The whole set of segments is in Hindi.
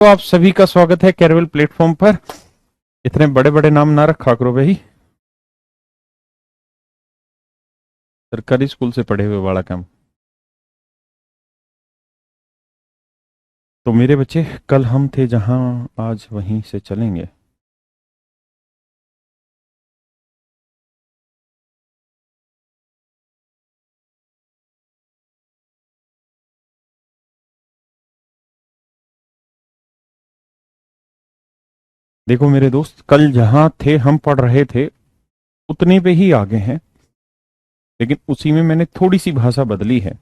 तो आप सभी का स्वागत है कैरवल प्लेटफॉर्म पर। इतने बड़े बड़े नाम ना रखा करो भाई, सरकारी स्कूल से पढ़े हुए वाला काम। तो मेरे बच्चे, कल हम थे जहां, आज वहीं से चलेंगे। देखो मेरे दोस्त, कल जहां थे हम पढ़ रहे थे उतने पे ही आगे हैं, लेकिन उसी में मैंने थोड़ी सी भाषा बदली है।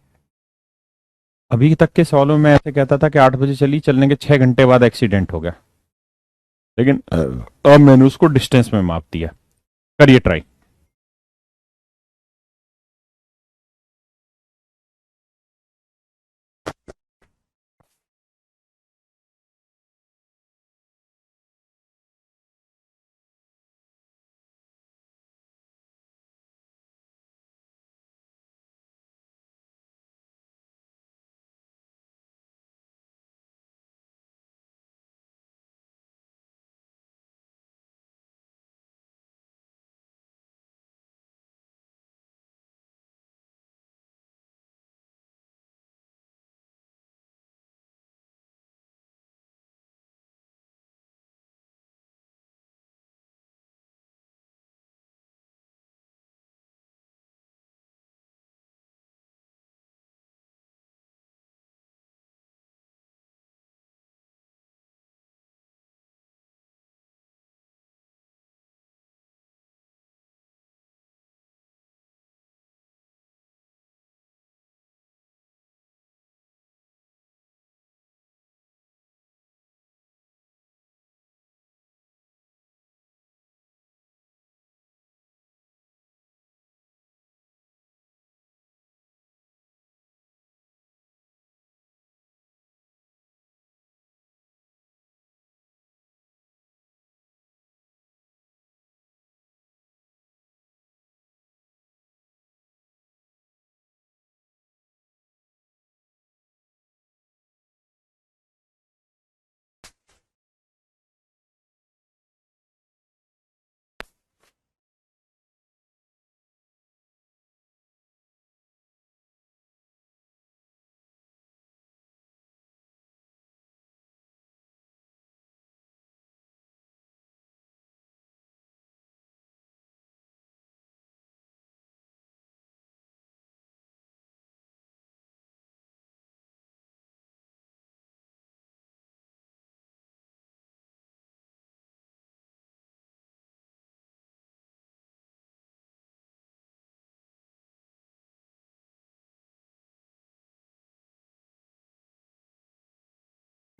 अभी तक के सवालों में ऐसे कहता था कि 8 बजे चली, चलने के 6 घंटे बाद एक्सीडेंट हो गया, लेकिन अब मैंने उसको डिस्टेंस में माप दिया। करिए ट्राई।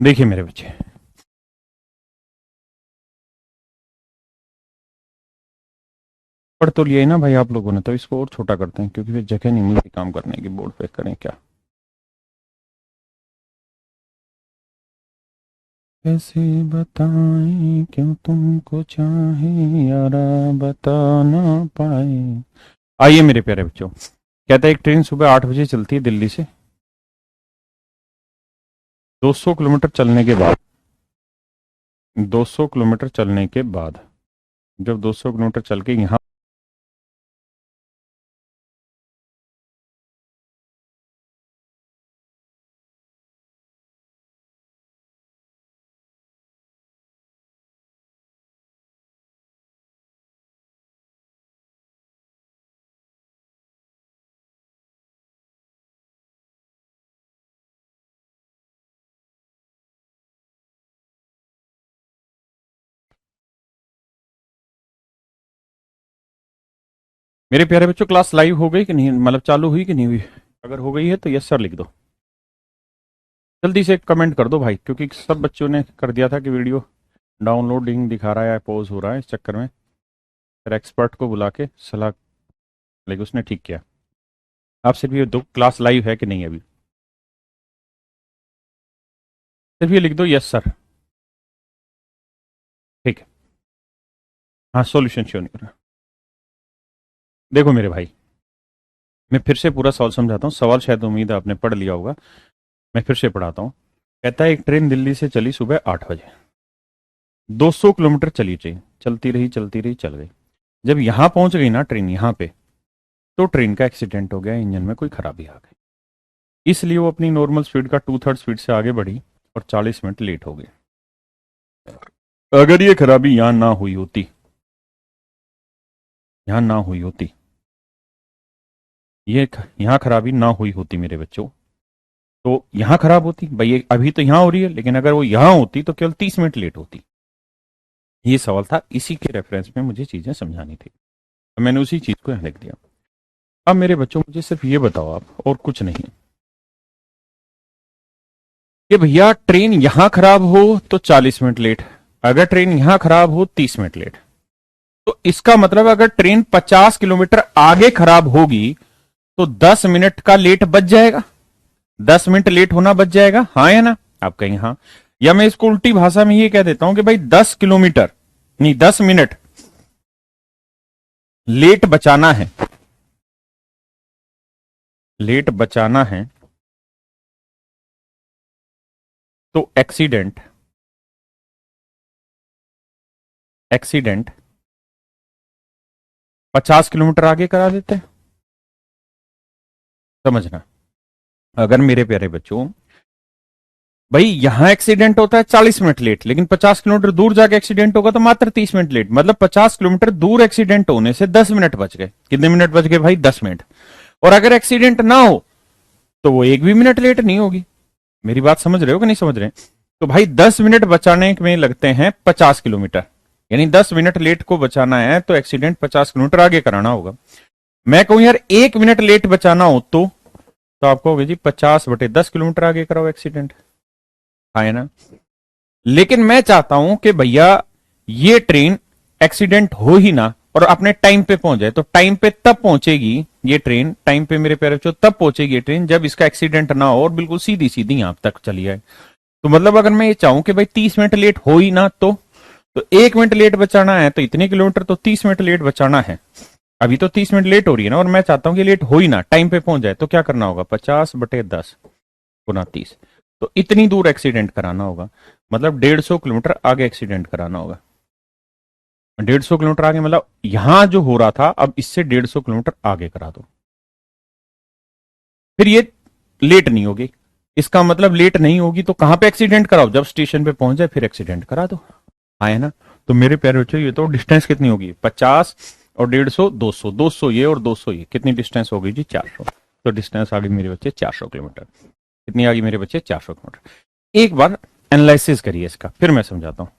देखिए मेरे बच्चे, पढ़ तो लिया ही ना भाई आप लोगों ने, तो इसको और छोटा करते हैं क्योंकि फिर जगह नहीं मिलती काम करने की। बोर्ड पे करें क्या? कैसे बताएं क्यों तुमको चाहे, यारा बता ना पाए। आइए मेरे प्यारे बच्चों, कहता है एक ट्रेन सुबह 8 बजे चलती है दिल्ली से। 200 किलोमीटर चलने के बाद, 200 किलोमीटर चलने के बाद, जब 200 किलोमीटर चल के यहाँ, मेरे प्यारे बच्चों क्लास लाइव हो गई कि नहीं, मतलब चालू हुई कि नहीं हुई? अगर हो गई है तो यस सर लिख दो। जल्दी से कमेंट कर दो भाई, क्योंकि सब बच्चों ने कर दिया था कि वीडियो डाउनलोडिंग दिखा रहा है या पॉज हो रहा है, इस चक्कर में फिर एक्सपर्ट को बुला के सलाह, लेकिन उसने ठीक किया। आप सिर्फ ये दो, क्लास लाइव है कि नहीं अभी, सिर्फ ये लिख दो यस सर। ठीक है। हाँ, सॉल्यूशन शो नहीं कर रहा। देखो मेरे भाई, मैं फिर से पूरा सवाल समझाता हूँ। सवाल शायद उम्मीद है आपने पढ़ लिया होगा, मैं फिर से पढ़ाता हूँ। कहता है एक ट्रेन दिल्ली से चली सुबह 8 बजे, 200 किलोमीटर चली ट्रेन, चलती रही चलती रही चल गई। जब यहां पहुंच गई ना ट्रेन यहां पे, तो ट्रेन का एक्सीडेंट हो गया, इंजन में कोई खराबी आ गई, इसलिए वो अपनी नॉर्मल स्पीड का 2/3 स्पीड से आगे बढ़ी और 40 मिनट लेट हो गई। अगर ये खराबी यहां ना हुई होती, यहां ना हुई होती, ये यहां खराबी ना हुई होती मेरे बच्चों, तो यहां खराब होती भाई, ये अभी तो यहां हो रही है, लेकिन अगर वो यहां होती तो केवल 30 मिनट लेट होती। ये सवाल था, इसी के रेफरेंस में मुझे चीजें समझानी थी, तो मैंने उसी चीज को यहां लिख दिया। अब मेरे बच्चों मुझे सिर्फ ये बताओ आप, और कुछ नहीं, कि भैया ट्रेन यहां खराब हो तो 40 मिनट लेट, अगर ट्रेन यहां खराब हो 30 मिनट लेट, तो इसका मतलब अगर ट्रेन 50 किलोमीटर आगे खराब होगी तो 10 मिनट का लेट बच जाएगा, 10 मिनट लेट होना बच जाएगा, हाँ या ना? आप कहेंगे हाँ। या मैं इसको उल्टी भाषा में ये कह देता हूं कि भाई 10 किलोमीटर नहीं 10 मिनट लेट बचाना है, लेट बचाना है, तो एक्सीडेंट, एक्सीडेंट 50 किलोमीटर आगे करा देते हैं। समझना, अगर मेरे प्यारे बच्चों भाई यहां एक्सीडेंट होता है 40 मिनट लेट, लेकिन 50 किलोमीटर दूर जाके एक्सीडेंट होगा तो मात्र 30 मिनट लेट, मतलब 50 किलोमीटर दूर एक्सीडेंट होने से 10 मिनट बच गए। कितने मिनट बच गए भाई? 10 मिनट। और अगर एक्सीडेंट ना हो तो वो एक भी मिनट लेट नहीं होगी। मेरी बात समझ रहे हो कि नहीं समझ रहे? तो भाई 10 मिनट बचाने में लगते हैं 50 किलोमीटर, यानी 10 मिनट लेट को बचाना है तो एक्सीडेंट 50 किलोमीटर आगे कराना होगा। मैं कहूं यार 1 मिनट लेट बचाना हो तो आप कहोगे जी 50/10 किलोमीटर आगे कराओ एक्सीडेंट, है ना? लेकिन मैं चाहता हूं कि भैया ये ट्रेन एक्सीडेंट हो ही ना और अपने टाइम पे पहुंच जाए। तो टाइम पे तब पहुंचेगी ये ट्रेन, टाइम पे मेरे प्यारे बच्चों तब पहुंचेगी ये ट्रेन जब इसका एक्सीडेंट ना हो और बिल्कुल सीधी सीधी यहां तक चली जाए। तो मतलब अगर मैं ये चाहूं कि भाई 30 मिनट लेट हो ही ना, तो 1 मिनट लेट बचाना है तो इतने किलोमीटर, तो 30 मिनट लेट बचाना है। अभी तो 30 मिनट लेट हो रही है ना, और मैं चाहता हूं कि लेट हो ही ना, टाइम पे पहुंच जाए, तो क्या करना होगा? 50/10 × 30, तो इतनी दूर एक्सीडेंट कराना होगा, मतलब 150 किलोमीटर आगे एक्सीडेंट कराना होगा। 150 किलोमीटर आगे मतलब यहां जो हो रहा था अब इससे 150 किलोमीटर आगे करा दो, फिर ये लेट नहीं होगी। इसका मतलब लेट नहीं होगी तो कहां पे एक्सीडेंट कराओ? जब स्टेशन पे पहुंच जाए फिर एक्सीडेंट करा दो, है ना? तो मेरे प्यारे बच्चों ये तो डिस्टेंस कितनी होगी? 50 और 150, 200, 200 ये और 200 ये, कितनी डिस्टेंस हो गई जी? 400। तो डिस्टेंस आ गई मेरे बच्चे 400 किलोमीटर। कितनी आ गई मेरे बच्चे? 400 किलोमीटर। एक बार एनालिसिस करिए इसका, फिर मैं समझाता हूं।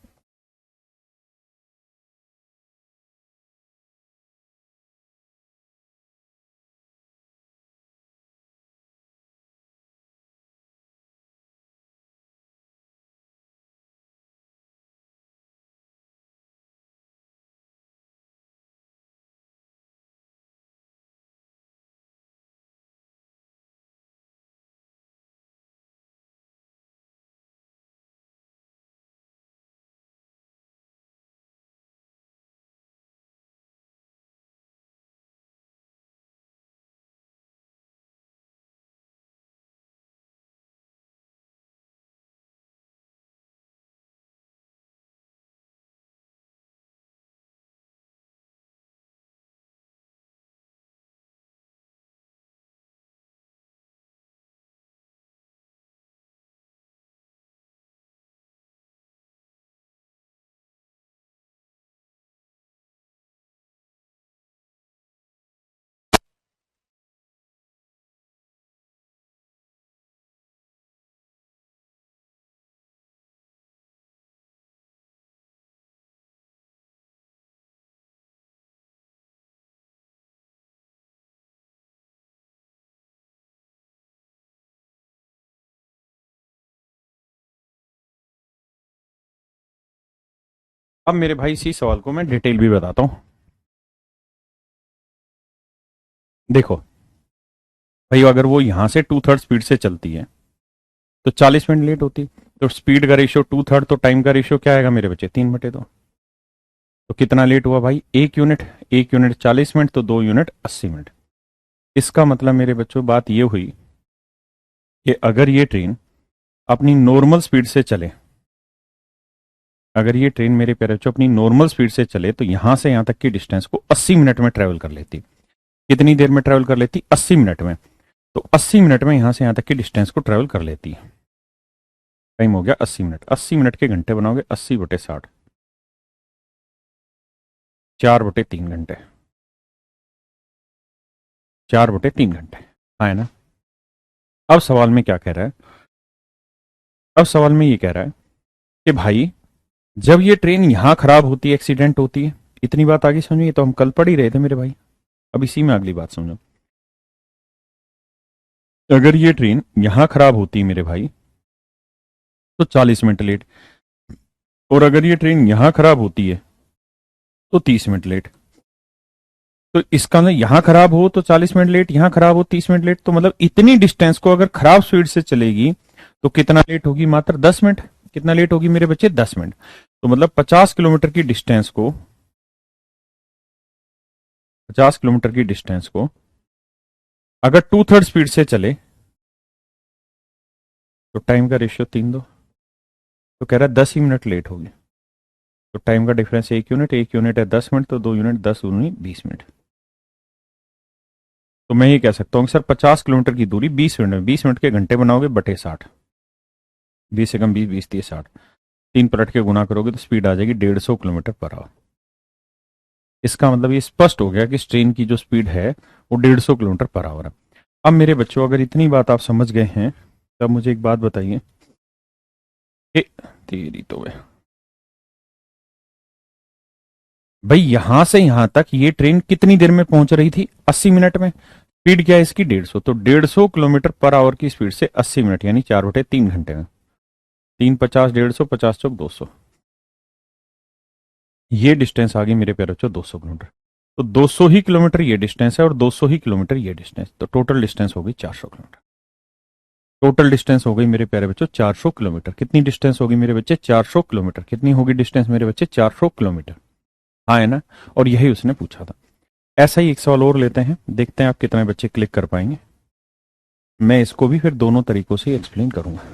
अब मेरे भाई इसी सवाल को मैं डिटेल भी बताता हूं। देखो भाई, अगर वो यहां से 2/3 स्पीड से चलती है तो 40 मिनट लेट होती, तो स्पीड का रेशियो 2/3, तो टाइम का रेशियो क्या आएगा मेरे बच्चे? 3/2। तो कितना लेट हुआ भाई? 1 यूनिट। 1 यूनिट 40 मिनट, तो 2 यूनिट 80 मिनट। इसका मतलब मेरे बच्चों बात ये हुई कि अगर ये ट्रेन अपनी नॉर्मल स्पीड से चले, अगर ये ट्रेन मेरे प्यारे बच्चों अपनी नॉर्मल स्पीड से चले तो यहां से यहां तक की डिस्टेंस को 80 मिनट में ट्रेवल कर लेती। कितनी देर में ट्रेवल कर लेती? 80 मिनट में। तो 80 मिनट में यहां से यहां तक की डिस्टेंस को ट्रेवल कर लेती है। टाइम हो गया 80 मिनट। 80 मिनट के घंटे बनाओगे, 80/60, 4/3 घंटे। 4/3 घंटे, हाँ है ना। अब सवाल में क्या कह रहा है? अब सवाल में ये कह रहा है कि भाई जब ये ट्रेन यहां खराब होती है, एक्सीडेंट होती है, इतनी बात आगे समझो, ये तो हम कल पढ़ ही रहे थे मेरे भाई। अब इसी में अगली बात समझो। अगर ये ट्रेन यहां खराब होती है मेरे भाई तो 40 मिनट लेट, और अगर ये ट्रेन यहां खराब होती है तो 30 मिनट लेट। तो इसका ना, यहां खराब हो तो 40 मिनट लेट, यहां खराब हो 30 मिनट लेट, तो मतलब इतनी डिस्टेंस को अगर खराब स्पीड से चलेगी तो कितना लेट होगी? मात्र 10 मिनट। कितना लेट होगी मेरे बच्चे? 10 मिनट। तो मतलब 50 किलोमीटर की डिस्टेंस को, 50 किलोमीटर की डिस्टेंस को अगर 2/3 स्पीड से चले तो टाइम का रेशियो 3:2। तो कह रहा है 10 ही मिनट लेट होगी। तो टाइम का डिफरेंस 1 यूनिट, 1 यूनिट है 10 मिनट, तो 2 यूनिट 10 दूनी 20 मिनट। तो मैं ये कह सकता हूँ कि सर 50 किलोमीटर की दूरी 20 मिनट में, 20 मिनट के घंटे बनाओगे बटे 60, 20 से कम 20, 20 30 60, 3 पलट के गुना करोगे तो स्पीड आ जाएगी 150 किलोमीटर पर आवर। इसका मतलब ये स्पष्ट हो गया कि इस ट्रेन की जो स्पीड है वो 150 किलोमीटर पर आवर है। अब मेरे बच्चों, अगर इतनी बात आप समझ गए हैं तब मुझे एक बात बताइए कि तेरी तो है भाई, यहां से यहां तक ये ट्रेन कितनी देर में पहुंच रही थी? 80 मिनट में। स्पीड क्या है इसकी? 150। तो 150 किलोमीटर पर आवर की स्पीड से 80 मिनट यानी 4/3 घंटे में। 3×50 150, 50×4 200, ये डिस्टेंस आ गई मेरे प्यारे बच्चों 200 किलोमीटर। तो 200 ही किलोमीटर ये डिस्टेंस है और 200 ही किलोमीटर ये डिस्टेंस, तो टोटल डिस्टेंस हो गई 400 किलोमीटर। टोटल डिस्टेंस हो गई मेरे प्यारे बच्चों 400 किलोमीटर। कितनी डिस्टेंस होगी मेरे बच्चे? 400 किलोमीटर। कितनी होगी डिस्टेंस मेरे बच्चे? 400 किलोमीटर। हाँ है ना। और यही उसने पूछा था। ऐसा ही एक सवाल और लेते हैं, देखते हैं आप कितने बच्चे क्लिक कर पाएंगे। मैं इसको भी फिर दोनों तरीकों से एक्सप्लेन करूंगा।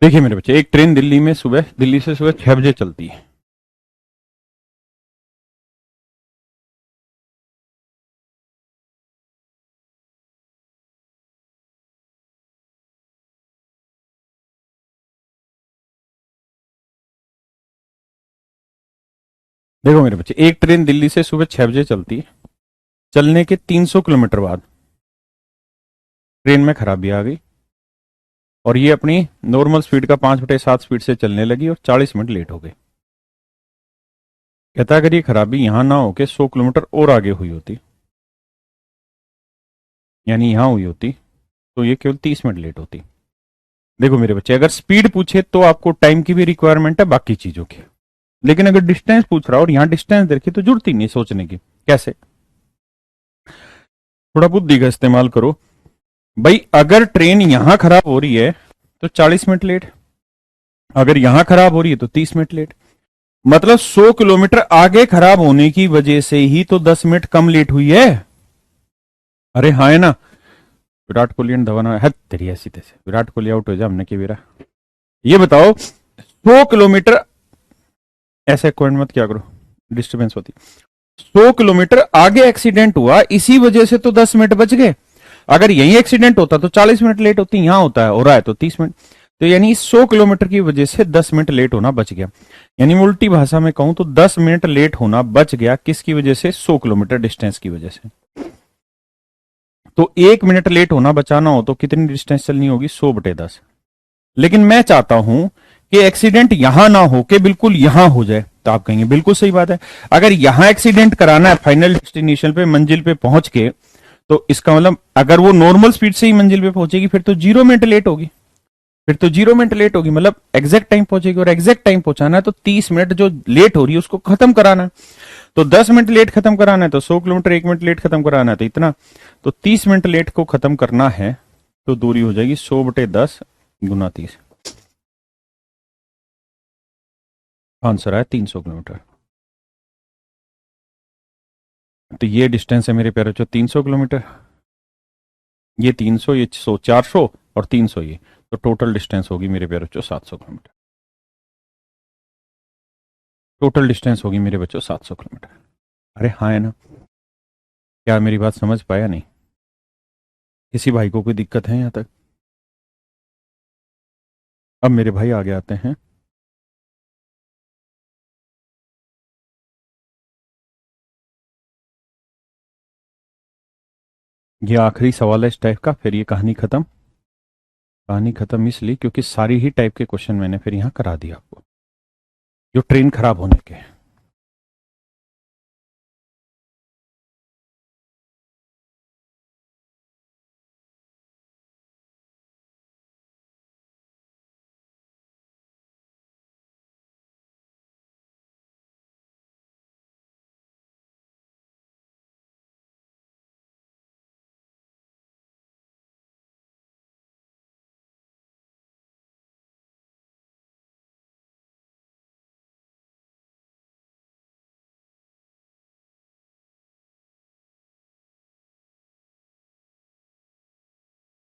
देखिए मेरे बच्चे, एक ट्रेन दिल्ली से सुबह 6 बजे चलती है। देखो मेरे बच्चे, एक ट्रेन दिल्ली से सुबह 6 बजे चलती है। चलने के 300 किलोमीटर बाद ट्रेन में खराबी आ गई और ये अपनी नॉर्मल स्पीड का 5/7 स्पीड से चलने लगी और 40 मिनट लेट हो गई। कहता अगर ये खराबी यहां ना होके 100 किलोमीटर और आगे हुई होती, यानी यहां हुई होती, तो ये केवल 30 मिनट लेट होती। देखो मेरे बच्चे, अगर स्पीड पूछे तो आपको टाइम की भी रिक्वायरमेंट है, बाकी चीजों की। लेकिन अगर डिस्टेंस पूछ रहा हो और यहां डिस्टेंस देखी तो जरूरत ही नहीं सोचने की। कैसे? थोड़ा बुद्धि का इस्तेमाल करो भाई। अगर ट्रेन यहां खराब हो रही है तो 40 मिनट लेट, अगर यहां खराब हो रही है तो 30 मिनट लेट। मतलब 100 किलोमीटर आगे खराब होने की वजह से ही तो 10 मिनट कम लेट हुई है। अरे हाँ है ना। विराट कोहली एंड धवन है तेरी ऐसी तैसे, विराट कोहली आउट हो जाए हमने की बेरा। ये बताओ 100 किलोमीटर, ऐसे कमेंट मत क्या करो, डिस्टर्बेंस होती। 100 किलोमीटर आगे एक्सीडेंट हुआ, इसी वजह से तो 10 मिनट बच गए। अगर यही एक्सीडेंट होता तो 40 मिनट लेट होती, यहां होता है हो रहा है तो 30 मिनट। तो यानी 100 किलोमीटर की वजह से 10 मिनट लेट होना बच गया। यानी मैं उल्टी भाषा में कहूं तो 10 मिनट लेट होना बच गया, किसकी वजह से? 100 किलोमीटर डिस्टेंस की वजह से। तो 1 मिनट लेट होना बचाना हो तो कितनी डिस्टेंस चलनी होगी? 100/10। लेकिन मैं चाहता हूं कि एक्सीडेंट यहां ना हो के बिल्कुल यहां हो जाए। तो आप कहेंगे बिल्कुल सही बात है, अगर यहां एक्सीडेंट कराना है फाइनल डेस्टिनेशन पे, मंजिल पे पहुंच के, तो इसका मतलब अगर वो नॉर्मल स्पीड से ही मंजिल पे पहुंचेगी फिर तो 0 मिनट लेट होगी। फिर तो 0 मिनट लेट होगी, मतलब एग्जैक्ट टाइम पहुंचेगी। और एग्जैक्ट टाइम पहुंचाना है तो 30 मिनट जो लेट हो रही है उसको खत्म कराना है। तो 10 मिनट लेट खत्म कराना है तो 100 किलोमीटर 1 मिनट लेट खत्म कराना है तो इतना। तो 30 मिनट लेट को खत्म करना है तो दूरी हो जाएगी 100/10 गुना 30। आंसर है 300 किलोमीटर। तो ये डिस्टेंस है मेरे प्यारे बच्चों 300 किलोमीटर। ये 300, ये 100, 400 और 300 ये। तो टोटल डिस्टेंस होगी मेरे प्यारे बच्चों 700 किलोमीटर। टोटल डिस्टेंस होगी मेरे बच्चों 700 किलोमीटर। अरे हाँ है ना। क्या मेरी बात समझ पाया? नहीं? किसी भाई को कोई दिक्कत है यहां तक? अब मेरे भाई आगे आते हैं। ये आखिरी सवाल है इस टाइप का, फिर ये कहानी खत्म। कहानी खत्म इसलिए क्योंकि सारी ही टाइप के क्वेश्चन मैंने फिर यहां करा दिया आपको, जो ट्रेन खराब होने के।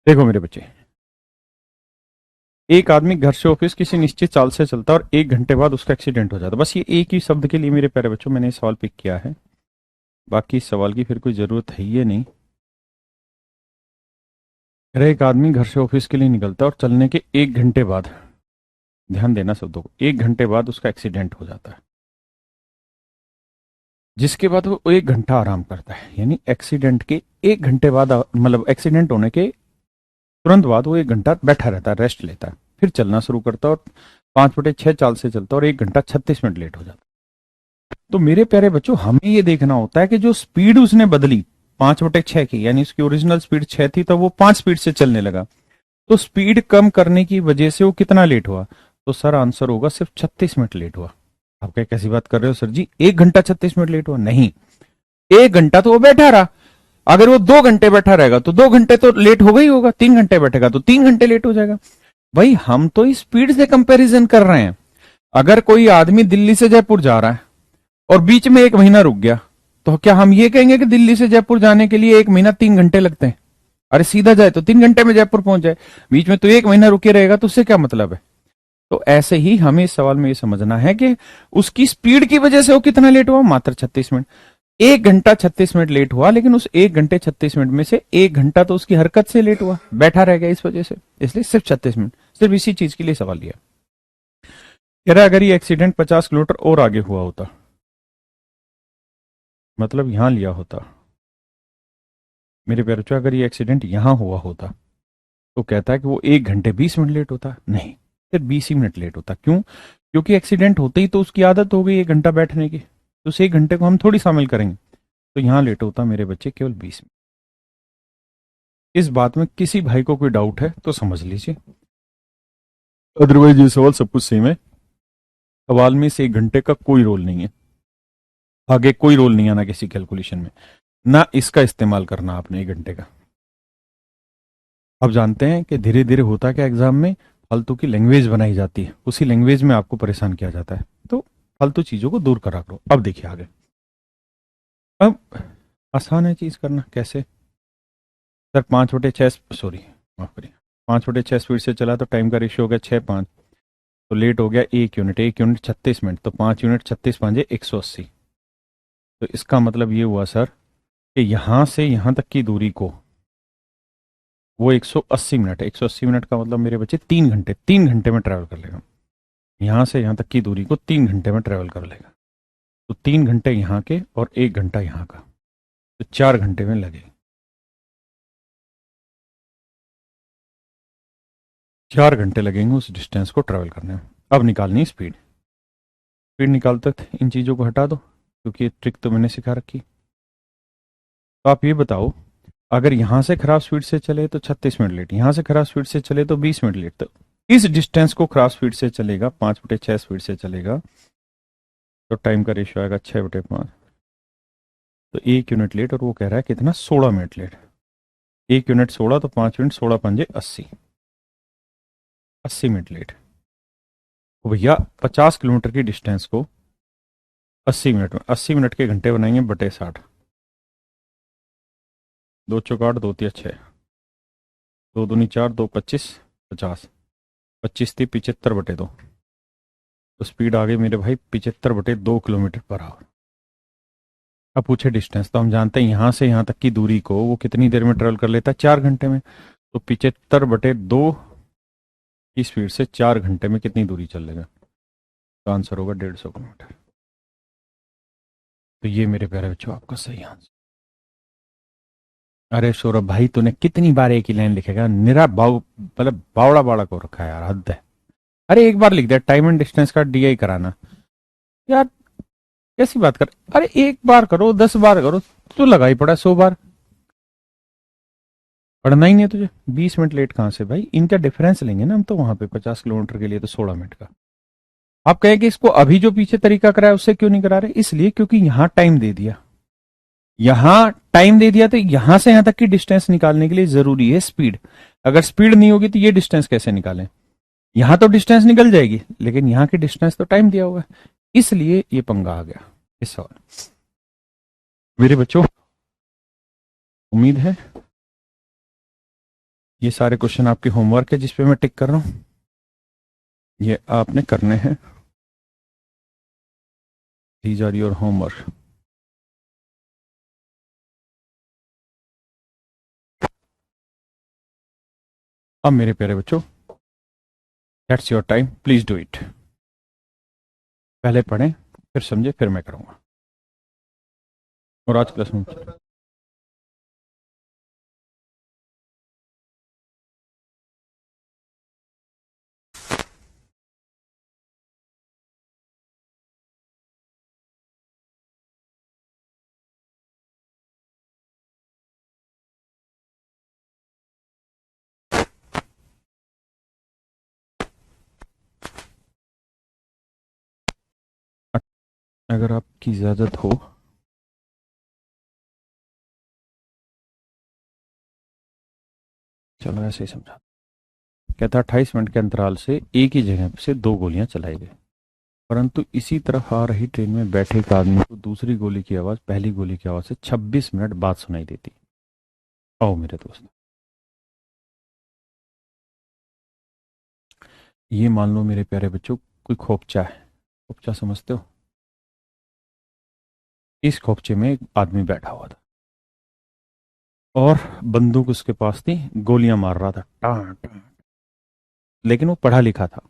देखो मेरे बच्चे, एक आदमी घर से ऑफिस किसी निश्चित चाल से चलता है और 1 घंटे बाद उसका एक्सीडेंट हो जाता है। बस ये एक ही शब्द के लिए मेरे प्यारे बच्चों मैंने सवाल पिक किया है, बाकी इस सवाल की फिर कोई जरूरत है ही नहीं। अरे एक आदमी घर से ऑफिस के लिए निकलता है और चलने के 1 घंटे बाद, ध्यान देना शब्दों को, 1 घंटे बाद उसका एक्सीडेंट हो जाता है, जिसके बाद वो 1 घंटा आराम करता है। यानी एक्सीडेंट के 1 घंटे बाद, मतलब एक्सीडेंट होने के तुरंत बाद वो 1 घंटा बैठा रहता है, रेस्ट लेता है, फिर चलना शुरू करता है और 5/6 चाल से चलता है और 1 घंटा 36 मिनट लेट हो जाता है। तो मेरे प्यारे बच्चों, हमें ये देखना होता है कि जो स्पीड उसने बदली 5/6 की, यानी उसकी ओरिजिनल स्पीड 6 थी तो वो 5 स्पीड से चलने लगा, तो स्पीड कम करने की वजह से वो कितना लेट हुआ? तो सर आंसर होगा सिर्फ 36 मिनट लेट हुआ। आप क्या कैसी बात कर रहे हो सर जी, 1 घंटा 36 मिनट लेट हुआ? नहीं, 1 घंटा तो वो बैठा रहा। अगर वो 2 घंटे बैठा रहेगा तो 2 घंटे तो लेट होगा ही होगा, 3 घंटे बैठेगा तो 3 घंटे लेट हो जाएगा। भाई हम तो स्पीड से कंपैरिजन कर रहे हैं। अगर कोई आदमी दिल्ली से जयपुर जा रहा है और बीच में 1 महीना रुक गया, तो क्या हम ये कहेंगे कि दिल्ली से जयपुर जाने के लिए 1 महीना 3 घंटे लगते हैं? अरे सीधा जाए तो 3 घंटे में जयपुर पहुंच जाए, बीच में तो 1 महीना रुके रहेगा, तो उससे क्या मतलब है? तो ऐसे ही हमें इस सवाल में ये समझना है कि उसकी स्पीड की वजह से वो कितना लेट हुआ? मात्र 36 मिनट। 1 घंटा 36 मिनट लेट हुआ, लेकिन उस 1 घंटे 36 मिनट में से 1 घंटा तो उसकी हरकत से लेट हुआ, बैठा रह गया इस वजह से, इसलिए सिर्फ 36 मिनट। सिर्फ इसी चीज के लिए सवाल लिया। कह रहा अगर ये एक्सीडेंट 50 किलोमीटर और आगे हुआ होता मतलब यहां लिया होता मेरे प्यारे बच्चों, अगर ये एक्सीडेंट यहां हुआ होता तो कहता है कि वो 1 घंटे 20 मिनट लेट होता, नहीं सिर्फ 20 ही मिनट लेट होता। क्यों? क्योंकि एक्सीडेंट होते ही तो उसकी आदत हो गई 1 घंटा बैठने की, तो उस 1 घंटे को हम थोड़ी शामिल करेंगे। तो यहां लेट होता मेरे बच्चे केवल 20 मिनट। इस बात में किसी भाई को कोई डाउट है तो समझ लीजिए, अदरवाइज ये सवाल सब कुछ सेम है। सवाल में इस 1 घंटे का कोई रोल नहीं है, आगे कोई रोल नहीं आना किसी कैलकुलेशन में, ना इसका इस्तेमाल करना आपने 1 घंटे का। अब जानते हैं कि धीरे धीरे होता क्या एग्जाम में, फालतू की लैंग्वेज बनाई जाती है, उसी लैंग्वेज में आपको परेशान किया जाता है। तो फालतू चीजों को दूर करा करो। अब देखिए आगे, अब आसान है चीज करना। कैसे? सर 5/6, सॉरी माफ करिए, 5/6 स्पीड से चला तो टाइम का रेशियो हो गया 6:5, तो लेट हो गया 1 यूनिट, 1 यूनिट 36 मिनट, तो 5 यूनिट 36×5 180। तो इसका मतलब ये हुआ सर कि यहां से यहां तक की दूरी को वो 180 मिनट है। 180 मिनट का मतलब मेरे बच्चे 3 घंटे, 3 घंटे में ट्रैवल कर लेगा। यहां से यहां तक की दूरी को 3 घंटे में ट्रैवल कर लेगा। तो 3 घंटे यहाँ के और 1 घंटा यहाँ का, तो 4 घंटे में लगेगा। 4 घंटे लगेंगे उस डिस्टेंस को ट्रैवल करने में। अब निकालनी स्पीड। स्पीड निकालते थे, इन चीज़ों को हटा दो क्योंकि ये ट्रिक तो मैंने सिखा रखी। तो आप ये बताओ, अगर यहां से खराब स्पीड से चले तो 36 मिनट लेट, यहां से खराब स्पीड से चले तो 20 मिनट लेट, तो इस डिस्टेंस को खराब स्पीड से चलेगा, 5/6 स्पीड से चलेगा, तो टाइम का रेशियो आएगा 6/5, तो 1 यूनिट लेट। और वो कह रहा है कितना? 16 मिनट लेट। 1 यूनिट 16, तो 5 यूनिट 16×5 80, 80 मिनट लेट। तो भैया 50 किलोमीटर की डिस्टेंस को 80 मिनट में, 80 मिनट के घंटे बनाएंगे बटे 60, 2×4 = 2×3 = 6, 2×2 = 4, 2×25 = 50, 25 थी 75/2, तो स्पीड आ गई मेरे भाई 75/2 किलोमीटर पर आवर। अब पूछे डिस्टेंस, तो हम जानते हैं यहां से यहां तक की दूरी को वो कितनी देर में ट्रेवल कर लेता है? 4 घंटे में। तो 75/2 की स्पीड से 4 घंटे में कितनी दूरी चल लेगा? तो आंसर होगा 150 किलोमीटर। तो ये मेरे प्यारे बच्चों आपका सही आंसर। अरे सौरभ भाई तूने कितनी बार एक ही लाइन लिखेगा, निरा बाव मतलब बावड़ा बावड़ा को रखा है यार, हद है। अरे एक बार लिख दे, टाइम एंड डिस्टेंस का डीआई कराना यार, कैसी बात कर। अरे एक बार करो, 10 बार करो, तो लगाई पड़ा 100 बार। पढ़ना ही नहीं है तुझे? 20 मिनट लेट कहां से भाई, इनका डिफरेंस लेंगे ना हम तो वहां पे 50 किलोमीटर के लिए तो 16 मिनट का। आप कहें कि इसको अभी जो पीछे तरीका कराया उससे क्यों नहीं करा रहे? इसलिए क्योंकि यहां टाइम दे दिया, यहां टाइम दे दिया, तो यहां से यहां तक की डिस्टेंस निकालने के लिए जरूरी है स्पीड। अगर स्पीड नहीं होगी तो ये डिस्टेंस कैसे निकालें? यहां तो डिस्टेंस निकल जाएगी, लेकिन यहां की डिस्टेंस तो टाइम दिया हुआ है, इसलिए ये पंगा आ गया इस सवाल। मेरे बच्चों उम्मीद है ये सारे क्वेश्चन आपके होमवर्क है जिस पे मैं टिक कर रहा हूं, ये आपने करने हैं। These are your homework. अब मेरे प्यारे बच्चों, that's your time, please do it. पहले पढ़ें, फिर समझे, फिर मैं करूंगा। और आज क्लास में अगर आपकी इजाजत हो चलो ऐसे ही समझा। कहता 28 मिनट के अंतराल से एक ही जगह से 2 गोलियां चलाई गई, परंतु इसी तरफ आ रही ट्रेन में बैठे एक आदमी को दूसरी गोली की आवाज पहली गोली की आवाज से 26 मिनट बाद सुनाई देती। आओ मेरे दोस्त, ये मान लो मेरे प्यारे बच्चों कोई खोपचा है। खोपचा समझते हो? इस खोपचे में एक आदमी बैठा हुआ था और बंदूक उसके पास थी, गोलियां मार रहा था टां टां, लेकिन वो पढ़ा लिखा था,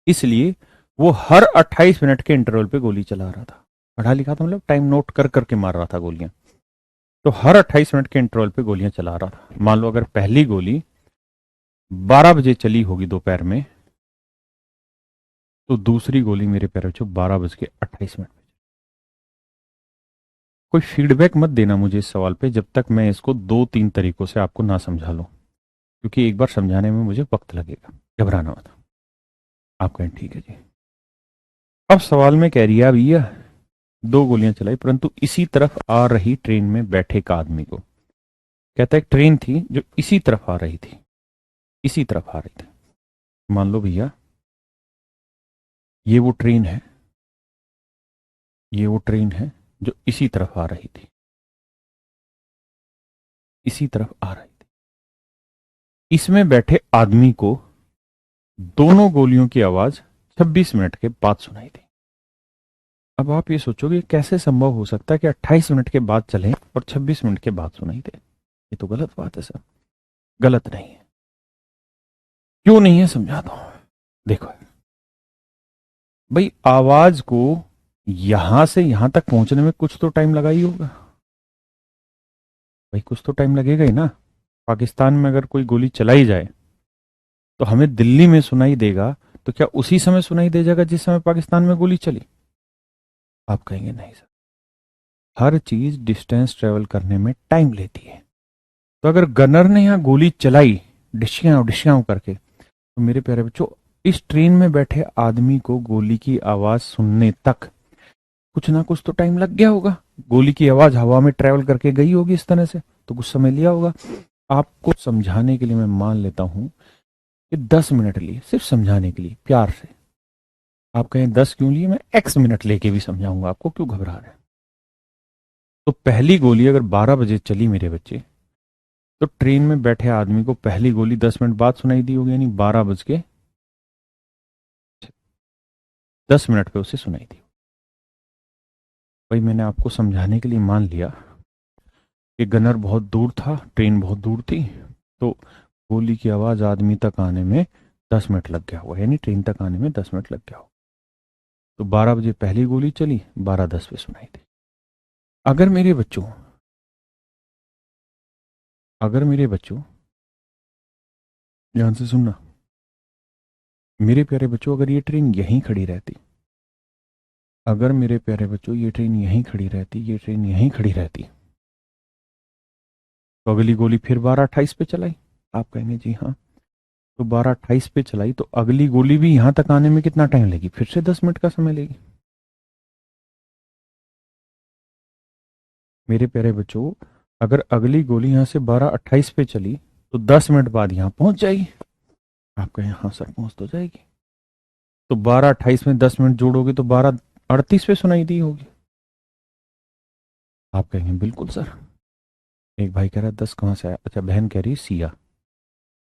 इसलिए वो हर 28 मिनट के इंटरवल पे गोली चला रहा था। पढ़ा लिखा था मतलब टाइम नोट कर करके मार रहा था गोलियां। तो हर 28 मिनट के इंटरवल पे गोलियां चला रहा था। मान लो अगर पहली गोली 12 बजे चली होगी दोपहर में, तो दूसरी गोली मेरे पैर बच्चों 12 बज के 28 मिनट। कोई फीडबैक मत देना मुझे इस सवाल पे जब तक मैं इसको 2-3 तरीकों से आपको ना समझा लूं, क्योंकि एक बार समझाने में मुझे वक्त लगेगा। घबराना मत। आप कहें ठीक है जी। अब सवाल में कह रही है भैया 2 गोलियां चलाई परंतु इसी तरफ आ रही ट्रेन में बैठे एक आदमी को। कहता है एक ट्रेन थी जो इसी तरफ आ रही थी, इसी तरफ आ रही थी। मान लो भैया ये वो ट्रेन है, ये वो ट्रेन है जो इसी तरफ आ रही थी, इसी तरफ आ रही थी। इसमें बैठे आदमी को दोनों गोलियों की आवाज 26 मिनट के बाद सुनाई दी। अब आप ये सोचोगे कैसे संभव हो सकता है कि 28 मिनट के बाद चले और 26 मिनट के बाद सुनाई दे। ये तो गलत बात है सर। गलत नहीं है। क्यों नहीं है समझाता हूं। देखो भाई, आवाज को यहां से यहां तक पहुंचने में कुछ तो टाइम लगा ही होगा भाई, कुछ तो टाइम लगेगा ही ना। पाकिस्तान में अगर कोई गोली चलाई जाए तो हमें दिल्ली में सुनाई देगा, तो क्या उसी समय सुनाई दे जाएगा जिस समय पाकिस्तान में गोली चली? आप कहेंगे नहीं सर, हर चीज डिस्टेंस ट्रेवल करने में टाइम लेती है। तो अगर गनर ने यहां गोली चलाई डिशियां डिशियां करके, तो मेरे प्यारे बच्चों इस ट्रेन में बैठे आदमी को गोली की आवाज सुनने तक कुछ ना कुछ तो टाइम लग गया होगा। गोली की आवाज हवा में ट्रेवल करके गई होगी इस तरह से, तो कुछ समय लिया होगा। आपको समझाने के लिए मैं मान लेता हूं कि 10 मिनट लिए, सिर्फ समझाने के लिए प्यार से। आप कहें 10 क्यों लिए, मैं x मिनट लेके भी समझाऊंगा आपको, क्यों घबरा रहे हैं। तो पहली गोली अगर 12 बजे चली मेरे बच्चे, तो ट्रेन में बैठे आदमी को पहली गोली 10 मिनट बाद सुनाई दी होगी, यानी 12 बज के 10 मिनट पे उसे सुनाई दी। भाई मैंने आपको समझाने के लिए मान लिया कि गनर बहुत दूर था, ट्रेन बहुत दूर थी, तो गोली की आवाज आदमी तक आने में 10 मिनट लग गया हुआ, यानी ट्रेन तक आने में 10 मिनट लग गया हुआ। तो 12 बजे पहली गोली चली, 12:10 पे सुनाई दी। अगर मेरे बच्चों, अगर मेरे बच्चों ध्यान से सुनना, मेरे प्यारे बच्चों अगर ये ट्रेन यहीं खड़ी रहती, अगर मेरे प्यारे बच्चों ये ट्रेन यहीं खड़ी रहती, ये ट्रेन यहीं खड़ी रहती, तो अगली गोली फिर 12:28 पे चलाई। आप कहेंगे जी हाँ, तो 12:28 पे चलाई तो अगली गोली भी यहां तक आने में कितना टाइम लेगी, फिर से 10 मिनट का समय लेगी। मेरे प्यारे बच्चों अगर अगली गोली यहां से 12:28 पे चली तो 10 मिनट बाद यहां पहुंच जाएगी। आप कहें हाँ सर पहुंच तो जाएगी। तो 12:28 में 10 मिनट जोड़ोगे तो 12:38 पे सुनाई दी होगी। आप कहेंगे बिल्कुल सर। एक भाई कह रहा है 10 कहां से आया, अच्छा बहन कह रही सिया।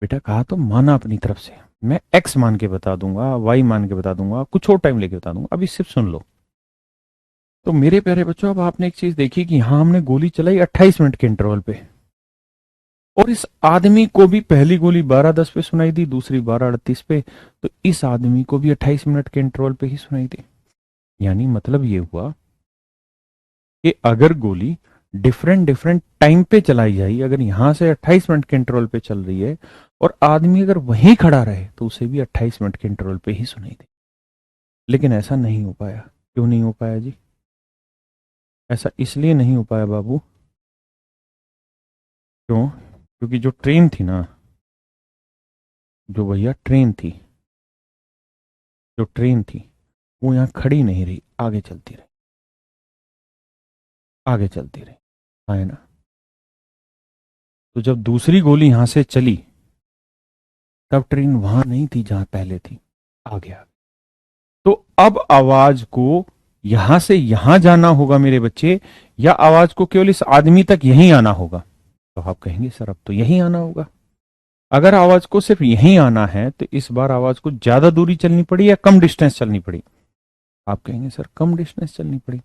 बेटा कहा तो माना अपनी तरफ से, मैं एक्स मान के बता दूंगा, वाई मान के बता दूंगा, कुछ और टाइम लेके बता दूंगा, अभी सिर्फ सुन लो। तो मेरे प्यारे बच्चों अब आपने एक चीज देखी कि यहां हमने गोली चलाई 28 मिनट के इंटरवल पे, और इस आदमी को भी पहली गोली 12:10 पे सुनाई दी, दूसरी 12:38 पे, तो इस आदमी को भी 28 मिनट के इंटरवल पे ही सुनाई दी। यानी मतलब ये हुआ कि अगर गोली डिफरेंट डिफरेंट टाइम पे चलाई जाए, अगर यहां से 28 मिनट के इंटरवल पे चल रही है और आदमी अगर वहीं खड़ा रहे तो उसे भी 28 मिनट के इंटरवल पे ही सुनाई दी। लेकिन ऐसा नहीं हो पाया। क्यों नहीं हो पाया जी? ऐसा इसलिए नहीं हो पाया बाबू। क्यों? क्योंकि जो ट्रेन थी ना, जो भैया ट्रेन थी, जो ट्रेन थी वो यहां खड़ी नहीं रही, आगे चलती रही, आगे चलती रही। हाँ है ना? तो जब दूसरी गोली यहां से चली तब ट्रेन वहां नहीं थी जहां पहले थी, आगे आ गई। तो अब आवाज को यहां से यहां जाना होगा मेरे बच्चे, या आवाज को केवल इस आदमी तक यहीं आना होगा? तो आप कहेंगे सर अब तो यहीं आना होगा। अगर आवाज को सिर्फ यहीं आना है तो इस बार आवाज को ज्यादा दूरी चलनी पड़ी या कम डिस्टेंस चलनी पड़ी? आप कहेंगे सर कम डिस्टेंस चलनी पड़ी।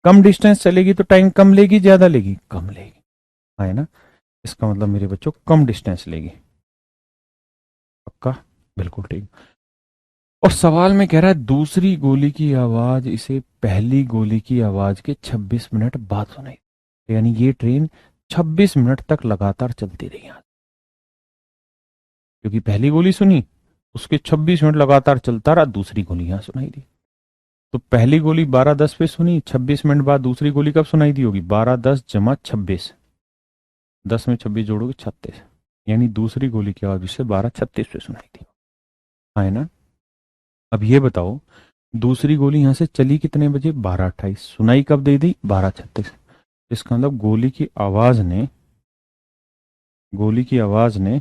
कम डिस्टेंस चलेगी तो टाइम कम लेगी, ज्यादा लेगी? कम लेगी। है ना? इसका मतलब मेरे बच्चों कम डिस्टेंस लेगी। पक्का? बिल्कुल ठीक। और सवाल में कह रहा है दूसरी गोली की आवाज इसे पहली गोली की आवाज के 26 मिनट बाद सुनाई, यानी ये ट्रेन 26 मिनट तक लगातार चलती रही यहाँ, क्योंकि पहली गोली सुनी, उसके 26 मिनट लगातार चलता रहा, दूसरी गोली यहाँ सुनाई दी। तो पहली गोली 12:10 पे सुनी, 26 मिनट बाद दूसरी गोली कब सुनाई दी होगी? 12:10 जमा 26, 10 में 26 जोड़ोगे 36, यानी दूसरी गोली की आवाज इसे 12:36 पे सुनाई दी। हाँ है ना? अब ये बताओ, दूसरी गोली यहां से चली कितने बजे? 12:28, सुनाई कब दे दी? 12:36। इसका मतलब गोली की आवाज ने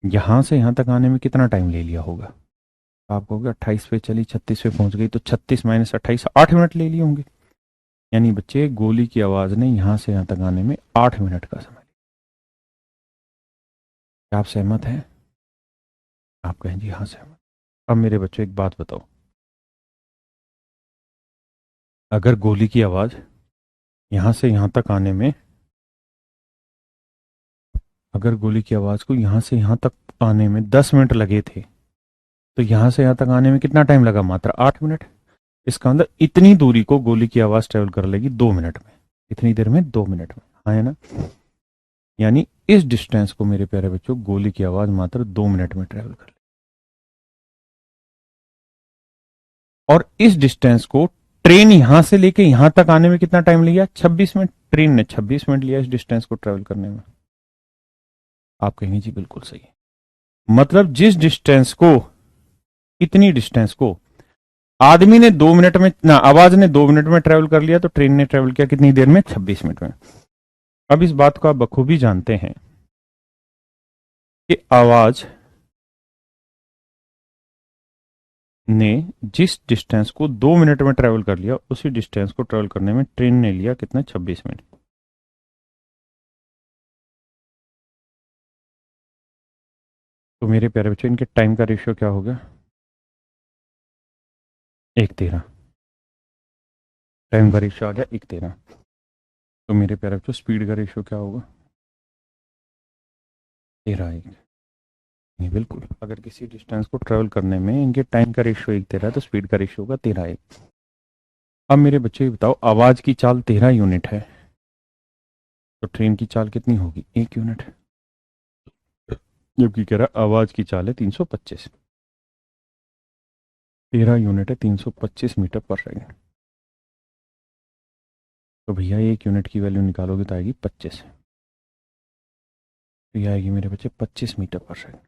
यहां से यहां तक आने में कितना टाइम ले लिया होगा? आप कहोगे 28 पे चली 36 पे पहुंच गई, तो 36 माइनस 28 8 मिनट ले लिए होंगे। यानी बच्चे, गोली की आवाज ने यहां से यहां तक आने में 8 मिनट का समय। क्या आप सहमत हैं? आप कहें जी हाँ सहमत। अब मेरे बच्चों एक बात बताओ, अगर गोली की आवाज यहां से यहां तक आने में, अगर गोली की आवाज को यहां से यहां तक आने में 10 मिनट लगे थे, तो यहां से यहां तक आने में कितना टाइम लगा? मात्र 8 मिनट। इसका मतलब इतनी दूरी को गोली की आवाज ट्रेवल कर लेगी 2 मिनट में। इतनी देर में 2 मिनट में, हाँ है ना? यानी इस डिस्टेंस को मेरे प्यारे बच्चों गोली की आवाज मात्र 2 मिनट में ट्रेवल कर ले। और इस डिस्टेंस को ट्रेन यहां से लेके यहां तक आने में कितना टाइम लिया? 26 मिनट। ट्रेन ने 26 मिनट लिया इस डिस्टेंस को ट्रेवल करने में। आप कहेंगे जी बिल्कुल सही है। मतलब जिस डिस्टेंस को, इतनी डिस्टेंस को आदमी ने 2 मिनट में ना, आवाज ने 2 मिनट में ट्रेवल कर लिया, तो ट्रेन ने ट्रेवल किया कितनी देर में? 26 मिनट में। अब इस बात को आप बखूबी जानते हैं कि आवाज ने जिस डिस्टेंस को 2 मिनट में ट्रेवल कर लिया, उसी डिस्टेंस को ट्रेवल करने में ट्रेन ने लिया कितना? 26 मिनट। तो मेरे प्यारे बच्चों, इनके टाइम का रेशियो क्या होगा? 1:13। टाइम का रेशियो आ गया 1:13। तो मेरे प्यारे बच्चों, स्पीड का रेशियो क्या होगा? 13:1। नहीं, बिल्कुल, अगर किसी डिस्टेंस को ट्रेवल करने में इनके टाइम का रेशियो 1:13 है, तो स्पीड का रेशियो होगा 13:1। अब मेरे बच्चे ये बताओ, आवाज की चाल 13 यूनिट है, तो ट्रेन की चाल कितनी होगी? 1 यूनिट। जबकि कह रहा आवाज की चाल है 325। 13 यूनिट है 325 मीटर पर सेकेंड। तो भैया 1 यूनिट की वैल्यू निकालोगे तो आएगी 25। तो ये आएगी मेरे बच्चे 25 मीटर पर सेकेंड।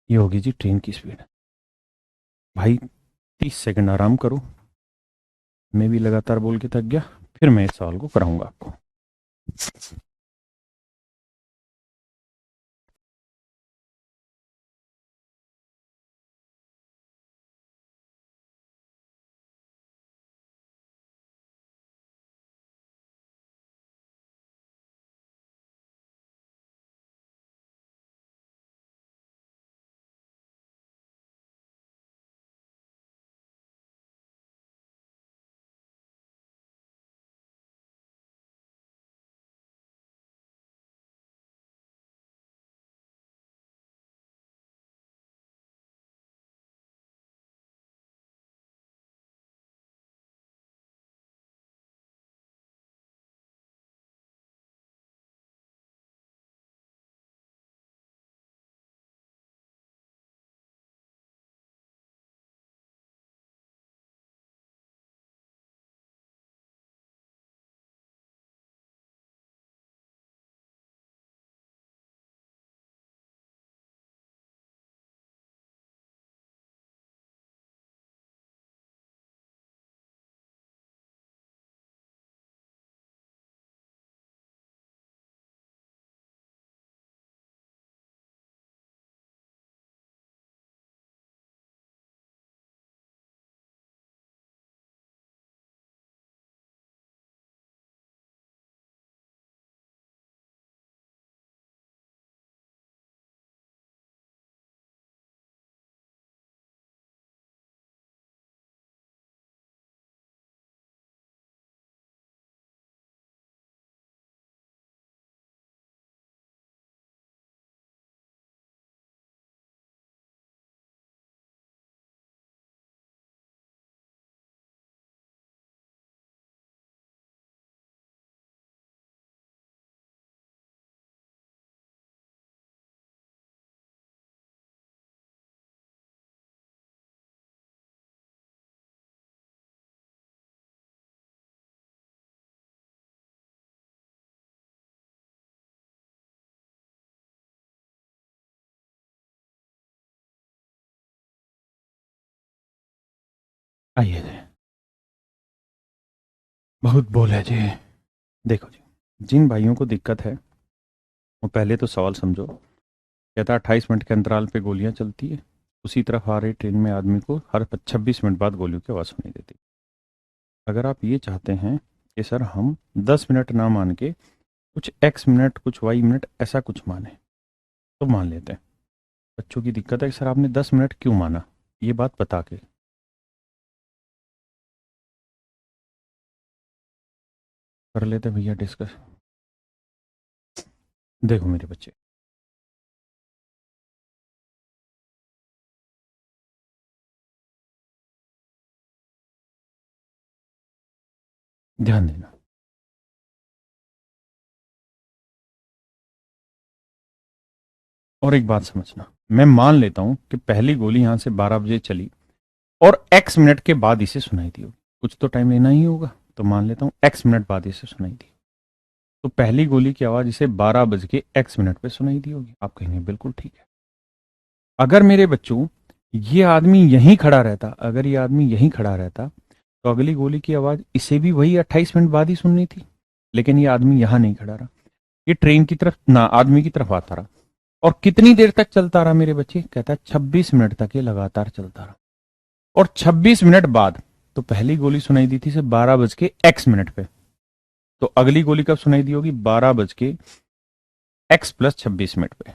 ये होगी जी ट्रेन की स्पीड। भाई 30 सेकंड आराम करो, मैं भी लगातार बोल के थक गया, फिर मैं इस सवाल को कराऊंगा आपको। आइए जी, बहुत बोले जी। देखो जी, जिन भाइयों को दिक्कत है वो पहले तो सवाल समझो। कहता 28 मिनट के अंतराल पे गोलियां चलती है, उसी तरफ आ रही ट्रेन में आदमी को हर 26 मिनट बाद गोलियों की आवाज़ सुनाई देती है। अगर आप ये चाहते हैं कि सर हम 10 मिनट ना मान के कुछ एक्स मिनट कुछ वाई मिनट ऐसा कुछ माने, तो मान लेते हैं। बच्चों की दिक्कत है कि सर आपने 10 मिनट क्यों माना, ये बात बता के। कर लेते भैया डिस्कस। देखो मेरे बच्चे, ध्यान देना। और एक बात समझना, मैं मान लेता हूं कि पहली गोली यहां से 12 बजे चली और एक्स मिनट के बाद इसे सुनाई दी होगी। कुछ तो टाइम लेना ही होगा, तो मान लेता हूं एक्स मिनट बाद इसे सुनाई दी। तो पहली गोली की आवाज इसे 12 बज के एक्स मिनट पे सुनाई दी होगी। आप कहेंगे बिल्कुल ठीक है। अगर मेरे बच्चों ये आदमी यहीं खड़ा रहता, अगर ये आदमी यहीं खड़ा रहता, तो अगली गोली की आवाज इसे भी वही 28 मिनट बाद ही सुननी थी। लेकिन ये आदमी यहां नहीं खड़ा रहा, ये ट्रेन की तरफ ना आदमी की तरफ आता रहा। और कितनी देर तक चलता रहा मेरे बच्चे? कहता है 26 मिनट तक ये लगातार चलता रहा। और 26 मिनट बाद तो पहली गोली सुनाई दी थी से 12 बज के एक्स मिनट पे, तो अगली गोली कब सुनाई दी होगी? 12 बज के एक्स प्लस 26 मिनट पे।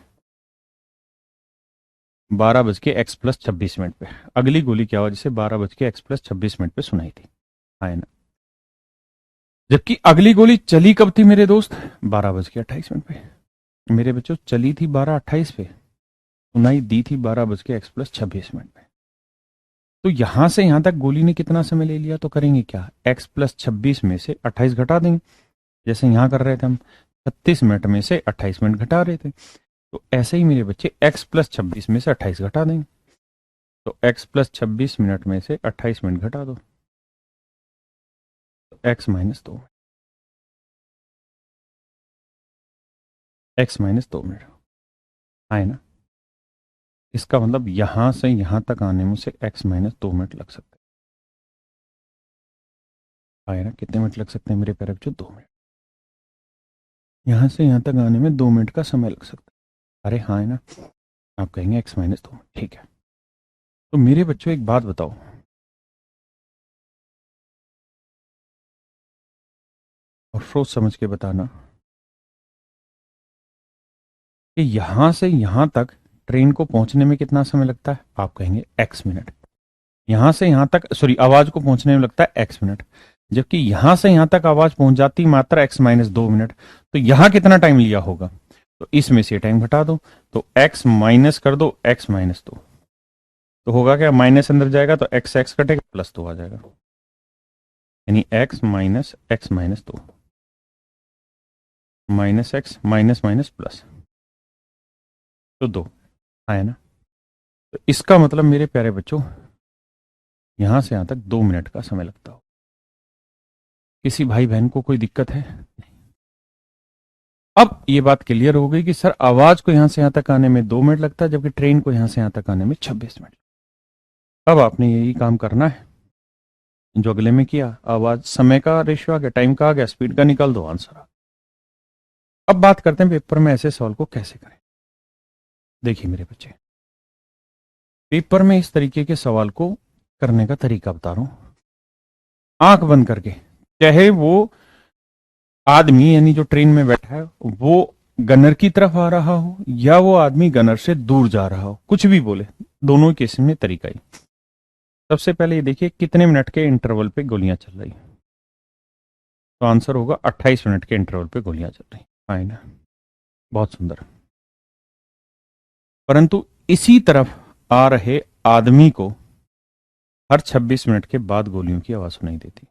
12 बज के एक्स प्लस 26 मिनट पे अगली गोली की आवाज से 12 बज के एक्स प्लस 26 मिनट पे सुनाई थी, है ना? जबकि अगली गोली चली कब थी मेरे दोस्त? 12 बज के 28 मिनट पे। मेरे बच्चों चली थी 12:28 पे, सुनाई दी थी 12 बज के एक्स प्लस 26 मिनट पे। तो यहां से यहां तक गोली ने कितना समय ले लिया? तो करेंगे क्या, x+26 में से 28 घटा देंगे, जैसे यहां कर रहे थे हम। 36 मिनट में से 28 मिनट घटा रहे थे, तो ऐसे ही मेरे बच्चे x+26 में से 28 घटा देंगे। तो x+26 मिनट में से 28 मिनट घटा दो, तो x-2, x-2 मिनट आए ना? इसका मतलब यहां से यहां तक आने में से x-2 मिनट लग सकते हैं, आए ना? कितने मिनट लग सकते हैं मेरे प्यारे बच्चों? 2 मिनट। यहां से यहां तक आने में 2 मिनट का समय लग सकता है। अरे हाँ, है ना? आप कहेंगे x-2, ठीक है। तो मेरे बच्चों एक बात बताओ, और सोच समझ के बताना कि यहां से यहां तक ट्रेन को पहुंचने में कितना समय लगता है? आप कहेंगे एक्स मिनट। यहां से यहां तक, सॉरी, आवाज को पहुंचने में लगता है एक्स मिनट, जबकि यहां से यहां तक आवाज पहुंच जाती मात्र x-2 मिनट। तो यहां कितना टाइम लिया होगा? तो इसमें से टाइम घटा दो, तो x माइनस कर दो x-2, तो होगा क्या? माइनस अंदर जाएगा तो x x कटेगा, प्लस 2 आ जाएगा, यानी x-2 minus x minus minus plus, तो 2 आया ना? तो इसका मतलब मेरे प्यारे बच्चों, यहां से यहां तक 2 मिनट का समय लगता हो। किसी भाई बहन को कोई दिक्कत है? अब ये बात क्लियर हो गई कि सर आवाज को यहां से यहां तक आने में 2 मिनट लगता है, जबकि ट्रेन को यहां से यहां तक आने में 26 मिनट। अब आपने यही काम करना है जो अगले में किया। आवाज समय का रेशियो आ गया, टाइम का आ गया, स्पीड का निकाल दो, आंसर आ। अब बात करते हैं पेपर में ऐसे सवाल को कैसे करें। देखिए मेरे बच्चे, पेपर में इस तरीके के सवाल को करने का तरीका बता रहा हूं। आंख बंद करके, चाहे वो आदमी यानी जो ट्रेन में बैठा है वो गनर की तरफ आ रहा हो या वो आदमी गनर से दूर जा रहा हो, कुछ भी बोले, दोनों केस में तरीका ही। सबसे पहले ये देखिए कितने मिनट के इंटरवल पे गोलियां चल रही, तो आंसर होगा 28 मिनट के इंटरवल पे गोलियां चल रही, है ना? बहुत सुंदर। परंतु इसी तरफ आ रहे आदमी को हर 26 मिनट के बाद गोलियों की आवाज सुनाई देती।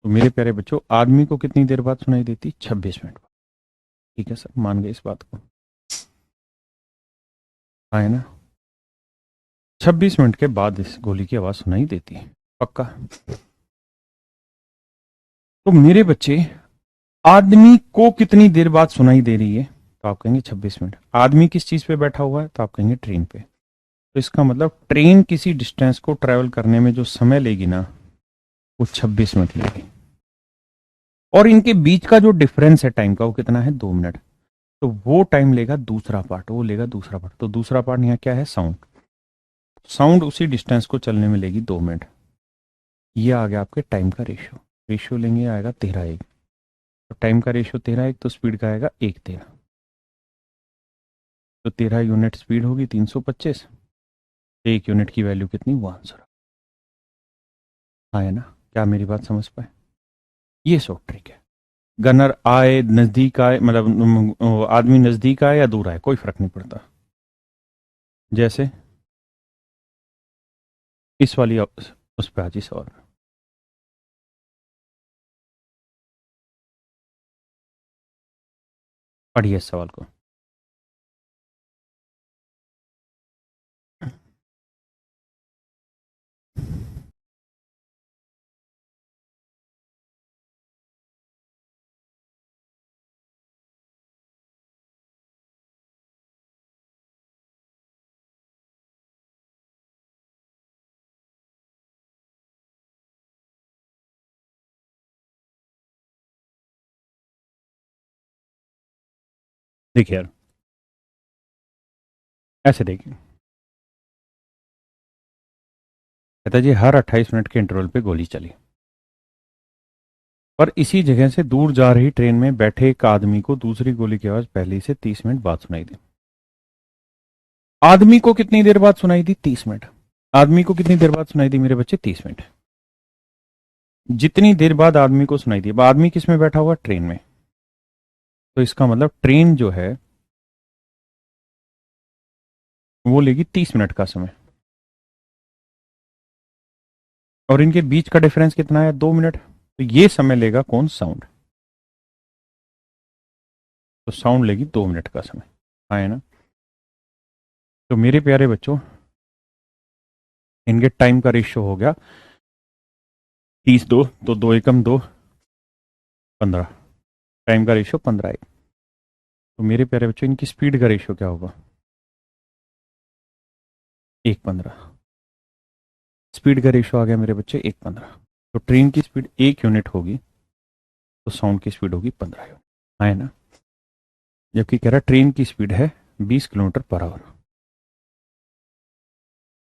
तो मेरे प्यारे बच्चों, आदमी को कितनी देर बाद सुनाई देती? 26 मिनट बाद। ठीक है सर, मान गए इस बात को, है ना? 26 मिनट के बाद इस गोली की आवाज सुनाई देती है, पक्का? तो मेरे बच्चे, आदमी को कितनी देर बाद सुनाई दे रही है? तो आप कहेंगे 26 मिनट। आदमी किस चीज पे बैठा हुआ है? तो आप कहेंगे ट्रेन पे। तो इसका मतलब ट्रेन किसी डिस्टेंस को ट्रेवल करने में जो समय लेगी ना, वो 26 मिनट लेगी। और इनके बीच का जो डिफरेंस है टाइम का, वो कितना है? 2 मिनट। तो वो टाइम लेगा दूसरा पार्ट, वो लेगा दूसरा पार्ट। तो दूसरा पार्ट यहाँ क्या है? साउंड। साउंड उसी डिस्टेंस को चलने में लेगी 2 मिनट। ये आ गया आपके टाइम का रेशियो। रेशियो लेंगे, आएगा 13:1। तो टाइम का रेशियो 13:1, तो स्पीड का आएगा 1:13। तो 13 यूनिट स्पीड होगी 325। 1 यूनिट की वैल्यू कितनी? वो आंसर आया ना? क्या मेरी बात समझ पाए? ये शॉर्ट ट्रिक है। गनर आए, नजदीक आए, मतलब आदमी नजदीक आए या दूर आए, कोई फर्क नहीं पड़ता। जैसे इस वाली उस पे आज सवाल। पढ़िए इस सवाल को। देखिए यार, ऐसे देखिए, कहता जी हर 28 मिनट के इंटरवल पे गोली चली, पर इसी जगह से दूर जा रही ट्रेन में बैठे एक आदमी को दूसरी गोली की आवाज पहले से 30 मिनट बाद सुनाई दी। आदमी को कितनी देर बाद सुनाई दी? 30 मिनट। आदमी को कितनी देर बाद सुनाई दी मेरे बच्चे? 30 मिनट। जितनी देर बाद आदमी को सुनाई दी, अब आदमी किस में बैठा हुआ? ट्रेन में। तो इसका मतलब ट्रेन जो है वो लेगी 30 मिनट का समय, और इनके बीच का डिफरेंस कितना है? 2 मिनट। तो ये समय लेगा कौन? साउंड। तो साउंड लेगी 2 मिनट का समय, आए ना? तो मेरे प्यारे बच्चों, इनके टाइम का रेशियो हो गया 30:2, तो 2 एकम 2, 15। टाइम का रेशियो 15:1। तो मेरे प्यारे बच्चों, इनकी स्पीड का रेशियो क्या होगा? 1:15। स्पीड का रेशियो आ गया मेरे बच्चे 1:15। तो ट्रेन की स्पीड 1 यूनिट होगी, तो साउंड की स्पीड होगी 15 यूनिट, है ना? जबकि कह रहा ट्रेन की स्पीड है 20 किलोमीटर पर आवर।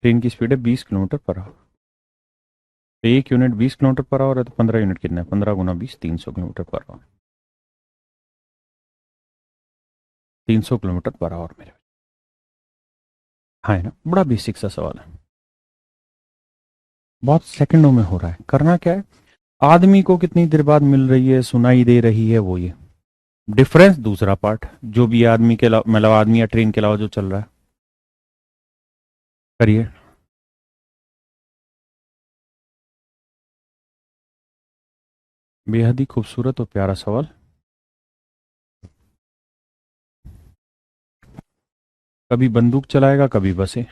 ट्रेन की स्पीड है 20 किलोमीटर पर आवर। तो 1 यूनिट 20 किलोमीटर पर आवर है, तो 15 यूनिट कितना है? 15 × 20, 300 kilometre per hour. 300 kilometre per hour मेरे। हाँ, है ना? बड़ा बेसिक सा सवाल है, बहुत सेकंडों में हो रहा है। करना क्या है? आदमी को कितनी देर बाद मिल रही है, सुनाई दे रही है, वो ये डिफरेंस, दूसरा पार्ट जो भी आदमी के अलावा, मतलब आदमी या ट्रेन के अलावा जो चल रहा है। करिए। बेहद ही खूबसूरत और प्यारा सवाल। कभी बंदूक चलाएगा, कभी बसे।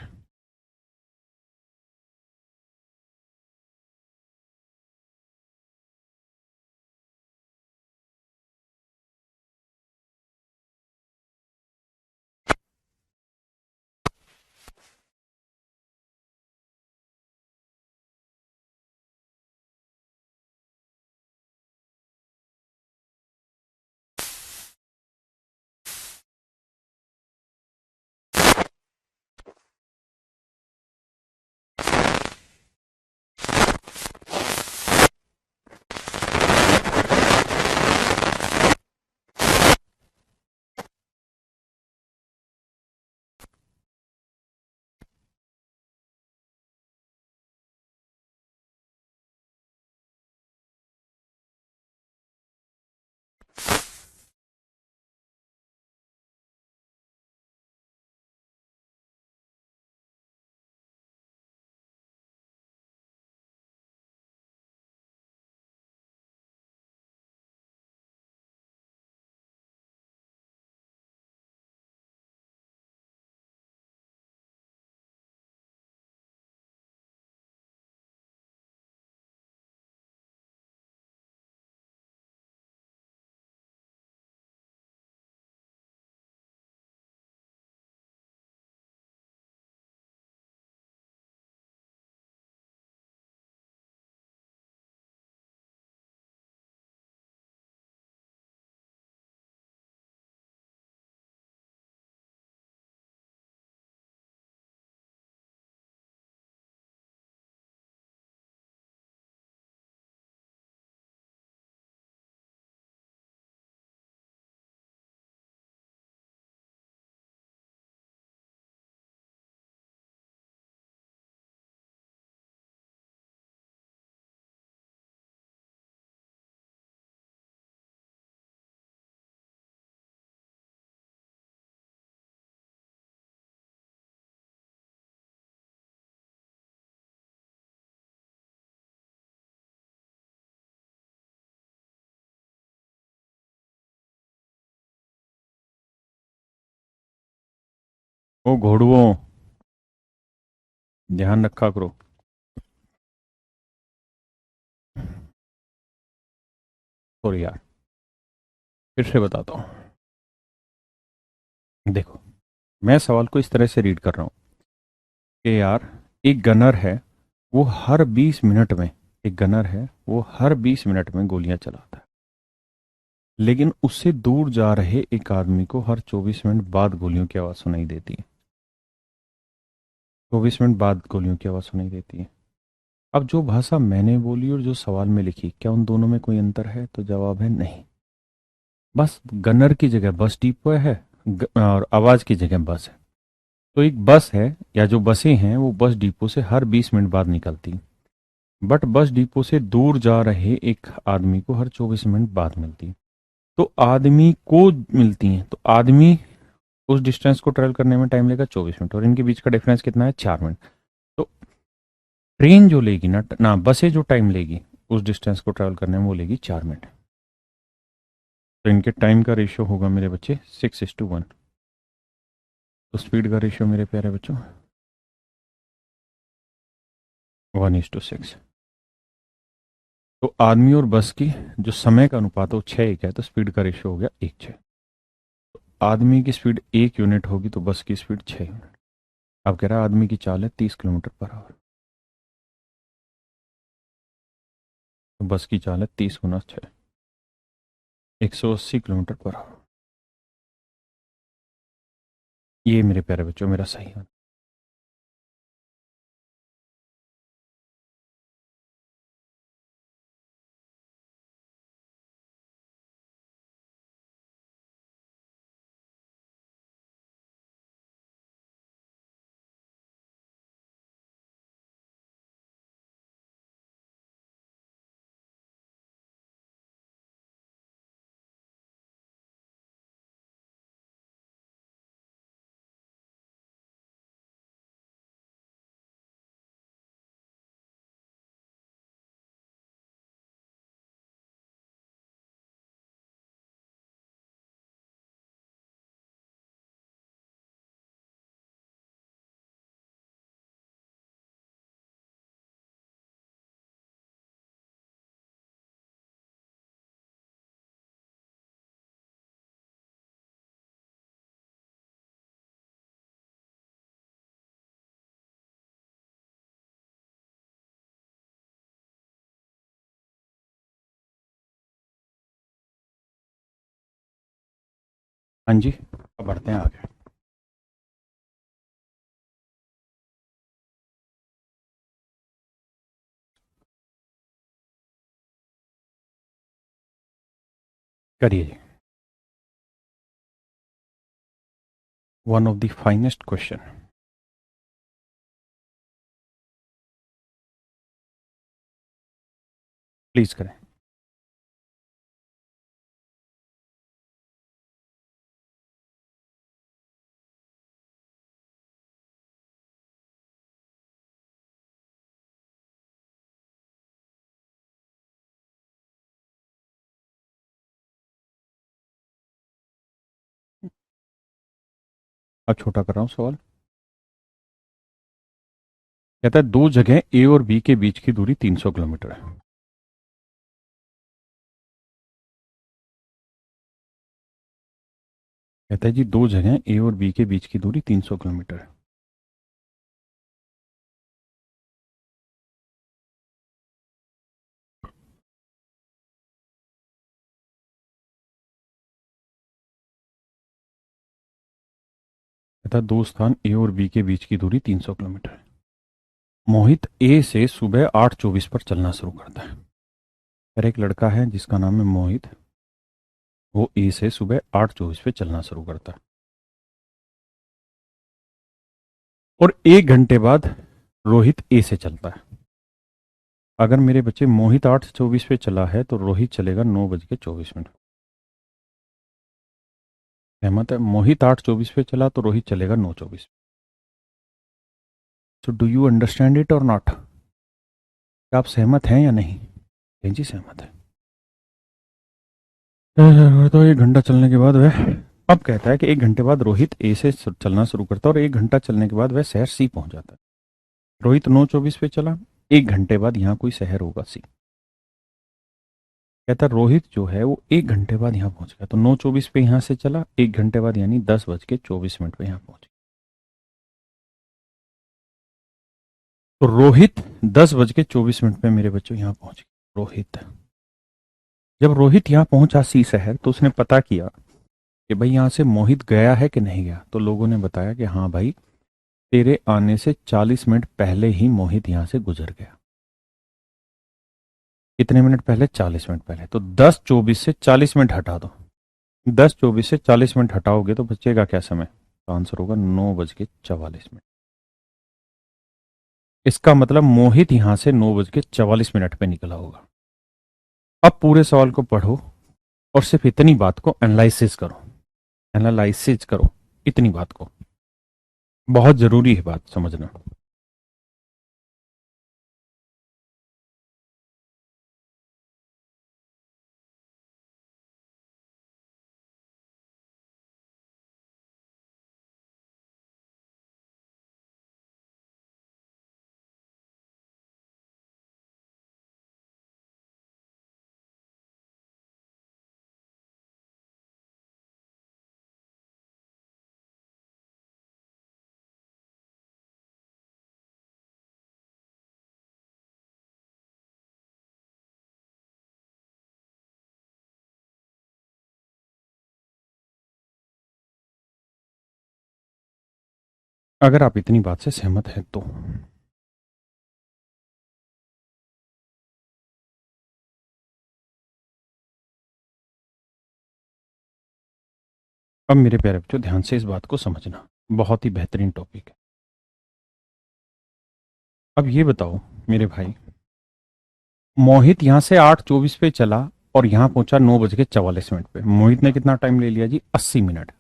ओ घोड़ुओं, ध्यान रखा करो। सॉरी यार, फिर से बताता हूँ। देखो, मैं सवाल को इस तरह से रीड कर रहा हूँ कि यार, एक गनर है, वो हर 20 मिनट में, एक गनर है वो हर 20 मिनट में गोलियां चलाता है, लेकिन उससे दूर जा रहे एक आदमी को हर 24 मिनट बाद गोलियों की आवाज़ सुनाई देती है। 24 मिनट बाद गोलियों की आवाज़ सुनाई देती है। अब जो भाषा मैंने बोली और जो सवाल में लिखी, क्या उन दोनों में कोई अंतर है? तो जवाब है नहीं। बस गनर की जगह बस डिपो है, और आवाज़ की जगह बस है। तो एक बस है, या जो बसें हैं वो बस डिपो से हर 20 मिनट बाद निकलती, बट बस डिपो से दूर जा रहे एक आदमी को हर 24 मिनट बाद मिलती। तो आदमी को मिलती हैं, तो आदमी उस डिस्टेंस को ट्रेवल करने में टाइम लेगा 24 मिनट, और इनके बीच का डिफरेंस कितना है? 4 मिनट। तो ट्रेन जो लेगी ना बसें जो टाइम लेगी उस डिस्टेंस को ट्रेवल करने में, वो लेगी 4 मिनट। तो इनके टाइम का रेशियो होगा मेरे बच्चे 6:1। तो स्पीड का रेशियो मेरे प्यारे बच्चों 1:6। तो आदमी और बस की जो समय का अनुपात है वो 6:1 है, तो स्पीड का रेशियो हो गया 1:6। आदमी की स्पीड 1 यूनिट होगी तो बस की स्पीड 6 यूनिट। अब कह रहा है आदमी की चाल है 30 किलोमीटर पर आवर, तो बस की चाल है 30 × 6, 180 किलोमीटर पर आवर। ये मेरे प्यारे बच्चों मेरा सही है। हाँ जी, अब बढ़ते हैं आगे। करिए जी। One of the finest question. Please करें। अब छोटा कर रहा हूं सवाल। कहता है दो जगह ए और बी के बीच की दूरी 300 किलोमीटर है। कहता है जी दो जगह ए और बी के बीच की दूरी 300 किलोमीटर है। कहता है दो स्थान ए और बी के बीच की दूरी 300 किलोमीटर है। मोहित ए से सुबह 8:24 पर चलना शुरू करता है। फिर एक लड़का है जिसका नाम है मोहित, वो ए से सुबह 8:24 पे चलना शुरू करता है, और 1 घंटे बाद रोहित ए से चलता है। अगर मेरे बच्चे मोहित 8:24 पे चला है तो रोहित चलेगा 9:24। सहमत है? मोहित 8:24 पे चला तो रोहित चलेगा 9:24। So do you understand it और नॉट? क्या आप सहमत हैं या नहीं? जी सहमत है। तो 1 घंटा चलने के बाद वह अब कहता है कि 1 घंटे बाद रोहित ए से चलना शुरू करता है और 1 घंटा चलने के बाद वह शहर सी पहुंच जाता है। रोहित 9:24 पे चला, 1 घंटे बाद यहां कोई शहर होगा सी। कहता है रोहित जो है वो 1 घंटे बाद यहां पहुंच गया, तो 9:24 पे यहां से चला, 1 घंटे बाद यानी 10:24 पे यहां पहुंच गया। तो रोहित 10:24 पे मेरे बच्चों यहां पहुंच गया। रोहित, जब रोहित यहां पहुंचा सी शहर, तो उसने पता किया कि भाई यहां से मोहित गया है कि नहीं गया। तो लोगों ने बताया कि हाँ भाई, तेरे आने से 40 मिनट पहले ही मोहित यहां से गुजर गया। कितने मिनट पहले? 40 मिनट पहले। तो 10:24 से 40 मिनट हटा दो। 10:24 से 40 मिनट हटाओगे तो बचेगा क्या समय? तो आंसर होगा 9:44। इसका मतलब मोहित यहां से 9:44 पे निकला होगा। अब पूरे सवाल को पढ़ो और सिर्फ इतनी बात को एनालिसिस करो। एनालिसिस करो इतनी बात को, बहुत जरूरी है बात समझना। अगर आप इतनी बात से सहमत हैं तो अब मेरे प्यारे बच्चों ध्यान से इस बात को समझना, बहुत ही बेहतरीन टॉपिक है। अब ये बताओ मेरे भाई, मोहित यहां से 8:24 पे चला और यहां पहुंचा 9:44 पे। मोहित ने कितना टाइम ले लिया जी? 80 मिनट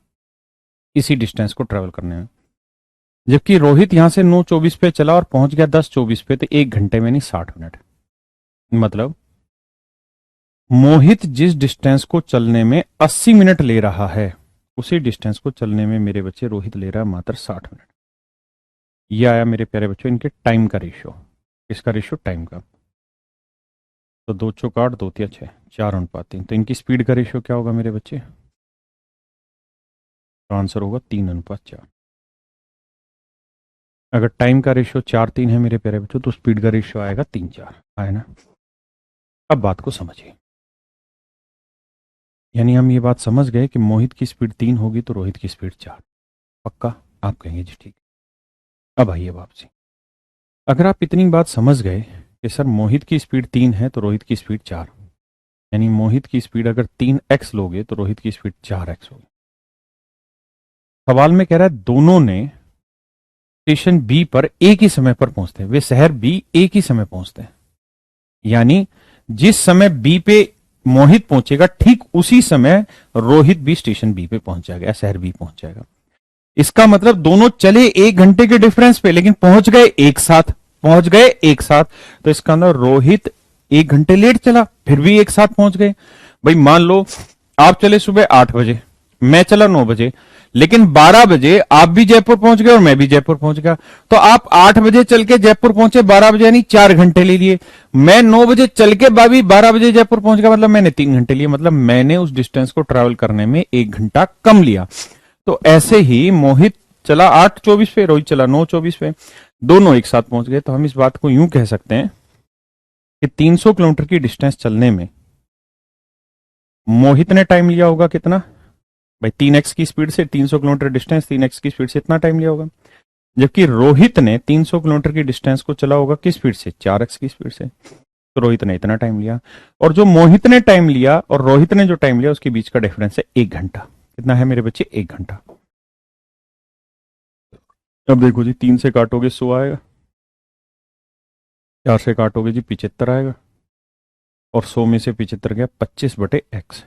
इसी डिस्टेंस को ट्रेवल करने में। जबकि रोहित यहां से 9:24 पे चला और पहुंच गया 10:24 पे, तो 1 घंटे में नहीं 60 मिनट। मतलब मोहित जिस डिस्टेंस को चलने में 80 मिनट ले रहा है, उसी डिस्टेंस को चलने में मेरे बच्चे रोहित ले रहा है मात्र 60 मिनट। ये आया मेरे प्यारे बच्चों इनके टाइम का रेशियो। इसका रेशियो टाइम का। तो 2 चौक 8, 2 तिया 6, 4:3। तो इनकी स्पीड का रेशियो क्या होगा मेरे बच्चे? तो आंसर होगा 3:4। अगर टाइम का रेशियो 4:3 है मेरे प्यारे बच्चों, तो स्पीड का रेशियो आएगा 3:4। आए ना? अब बात को समझिए। यानी हम ये बात समझ गए कि मोहित की स्पीड 3 होगी तो रोहित की स्पीड 4। पक्का? आप कहेंगे जी ठीक। अब आइए वापसी। अगर आप इतनी बात समझ गए कि सर मोहित की स्पीड 3 है तो रोहित की स्पीड 4, यानी मोहित की स्पीड अगर 3x लोगे तो रोहित की स्पीड 4x होगी। सवाल में कह रहा है दोनों ने स्टेशन बी पर एक ही समय पर पहुंचते हैं, वे शहर बी एक ही समय पहुंचते हैं। यानी जिस समय बी पे मोहित पहुंचेगा ठीक उसी समय रोहित भी स्टेशन बी पे पहुंच जाएगा या शहर बी पहुंच जाएगा। इसका मतलब दोनों चले 1 घंटे के डिफरेंस पे, लेकिन पहुंच गए एक साथ। पहुंच गए एक साथ, तो इसका अंदर रोहित 1 घंटे लेट चला, फिर भी एक साथ पहुंच गए। भाई मान लो आप चले सुबह 8 बजे, मैं चला 9 बजे, लेकिन 12 बजे आप भी जयपुर पहुंच गए और मैं भी जयपुर पहुंच गया। तो आप 8 बजे चल के जयपुर पहुंचे, 12 बजे यानी 4 घंटे ले लिए। मैं 9 बजे चल के बाबी 12 बजे जयपुर पहुंच गया, मतलब मैंने 3 घंटे लिए। मतलब मैंने उस डिस्टेंस को ट्रेवल करने में 1 घंटा कम लिया। तो ऐसे ही मोहित चला 8:24 पे, रोहित चला 9:24 पे, दोनों एक साथ पहुंच गए। तो हम इस बात को यूं कह सकते हैं कि 300 किलोमीटर की डिस्टेंस चलने में मोहित ने टाइम लिया होगा कितना? भाई 3x की स्पीड से 300 किलोमीटर डिस्टेंस, 3x की स्पीड से इतना टाइम लिया होगा। जबकि रोहित ने 300 किलोमीटर की डिस्टेंस को चला होगा किस स्पीड से? 4x की स्पीड से। तो रोहित ने इतना टाइम लिया, और जो मोहित ने टाइम लिया और रोहित ने जो टाइम लिया उसके बीच का डिफरेंस है 1 घंटा। कितना है मेरे बच्चे? 1 घंटा। अब देखो जी, 3 से काटोगे 100 आएगा, 4 से काटोगे जी 75 आएगा, और 100 में से 75 गया 25/x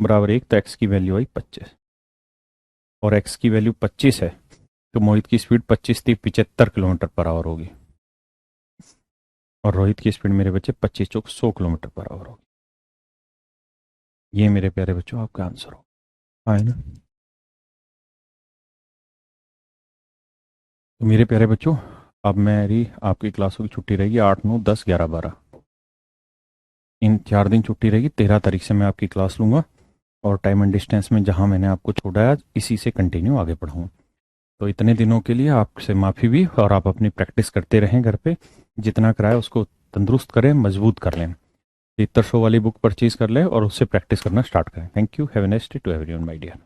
बराबर 1। तो x की वैल्यू आई 25, और x की वैल्यू 25 है, तो मोहित की स्पीड 25 थी, 75 किलोमीटर पर आवर होगी, और रोहित की स्पीड मेरे बच्चे 25 चौक 100 किलोमीटर पर आवर होगी। ये मेरे प्यारे बच्चों आपका आंसर हो। आए ना। तो मेरे प्यारे बच्चों, अब मेरी आपकी क्लासों की छुट्टी रहेगी 8, 9, 10, 11, 12, इन 4 दिन छुट्टी रहेगी। 13 तारीख से मैं आपकी क्लास लूँगा और टाइम एंड डिस्टेंस में जहाँ मैंने आपको छोड़ा है इसी से कंटिन्यू आगे पढ़ाऊँ। तो इतने दिनों के लिए आपसे माफ़ी भी, और आप अपनी प्रैक्टिस करते रहें घर पे, जितना कराए उसको तंदुरुस्त करें, मजबूत कर लें। तीतर शो वाली बुक परचेज कर लें और उससे प्रैक्टिस करना स्टार्ट करें। Thank you. Have a nice day to everyone my dear.